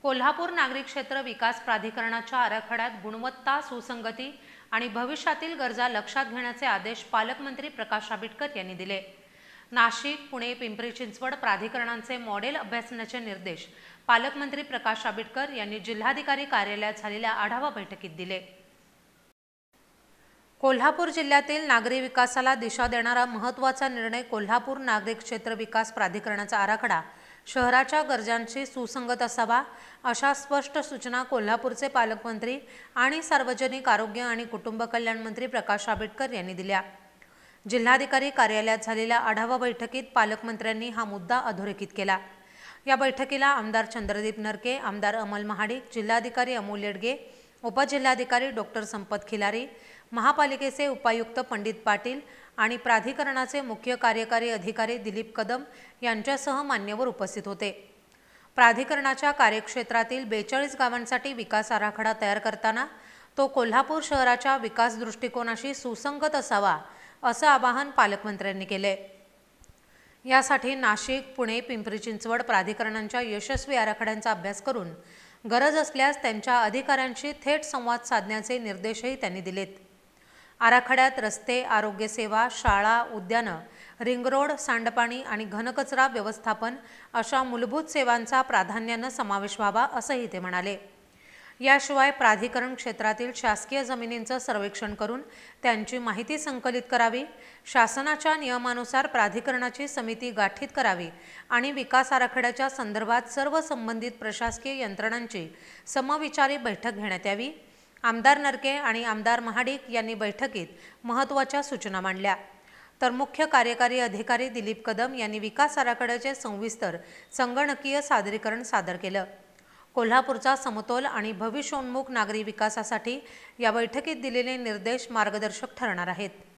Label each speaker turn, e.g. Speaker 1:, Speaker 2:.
Speaker 1: कोल्हापूर नागरी क्षेत्र विकास प्राधिकरणाच्या आराखड्यात गुणवत्ता, सुसंगती आणि भविष्यातील गरजा लक्षात घेण्याचे आदेश पालकमंत्री प्रकाश आंबेडकर यांनी दिले। नाशिक, पुणे, पिंपरी चिंचवड प्राधिकरणांचे मॉडेल अभ्यासण्याचे निर्देश पालकमंत्री प्रकाश आंबेडकर यांनी जिल्हाधिकारी कार्यालयात झालेल्या आढावा बैठकीत दिले। कोल्हापूर जिल्ह्यातील नागरी विकासाला दिशा देणारा महत्त्वाचा निर्णय कोल्हापूर नागरी क्षेत्र विकास प्राधिकरणाचा आराखडा शहराच्या गरजांशी सुसंगत असावा, अशा स्पष्ट सूचना कोल्हापूरचे पालकमंत्री आणि सार्वजनिक आरोग्य आणि कुटुंब कल्याण मंत्री प्रकाश आंबेडकर यांनी दिल्या। जिल्हाधिकारी कार्यालयात झालेल्या आढावा बैठकीत पालकमंत्र्यांनी हा मुद्दा अधोरेखित केला। या बैठकीला आमदार चंद्रदीप नरके, आमदार अमल महाडिक, जिल्हाधिकारी अमोल येडगे, उपजिल्हाधिकारी डॉक्टर संपत खिलारी, महापालिकेचे उपायुक्त पंडित पाटील आणि प्राधिकरणाचे मुख्य कार्यकारी अधिकारी दिलीप कदम यांच्यासह मान्यवर उपस्थित होते। प्राधिकरणाच्या कार्यक्षेत्रातील 42 गावांसाठी विकास आराखडा तयार करताना तो कोल्हापूर शहराच्या विकास दृष्टिकोनाशी सुसंगत असावा, असं आवाहन पालकमंत्र्यांनी केले। यासाठी नाशिक, पुणे, पिंपरी चिंचवड प्राधिकरणांच्या यशस्वी आराखड्यांचा अभ्यास करून गरज असल्यास त्यांच्या अधिकाऱ्यांशी थेट संवाद साधण्याचे निर्देशही त्यांनी दिलेत। आराखड्यात रस्ते, आरोग्य सेवा, शाळा, उद्यानं, रिंग रोड, सांडपाणी आणि घनकचरा व्यवस्थापन अशा मूलभूत सेवांचा प्राधान्यानं समावेश व्हावा, असंही ते म्हणाले। याशिवाय प्राधिकरण क्षेत्रातील शासकीय जमिनींचं सर्वेक्षण करून त्यांची माहिती संकलित करावी, शासनाच्या नियमानुसार प्राधिकरणाची समिती गठीत करावी आणि विकास आराखड्याच्या संदर्भात सर्व संबंधित प्रशासकीय यंत्रणांची समविचारी बैठक घेण्यात यावी। आमदार नरके आणि आमदार महाडिक यांनी बैठकीत महत्त्वाच्या सूचना मांडल्या, तर मुख्य कार्यकारी अधिकारी दिलीप कदम यांनी विकास आराखड्याचे सविस्तर संगणकीय सादरीकरण सादर केलं। कोल्हापूरचा समतोल आणि भविष्योन्मुख नागरी विकासासाठी या बैठकीत दिलेले निर्देश मार्गदर्शक ठरणार आहेत।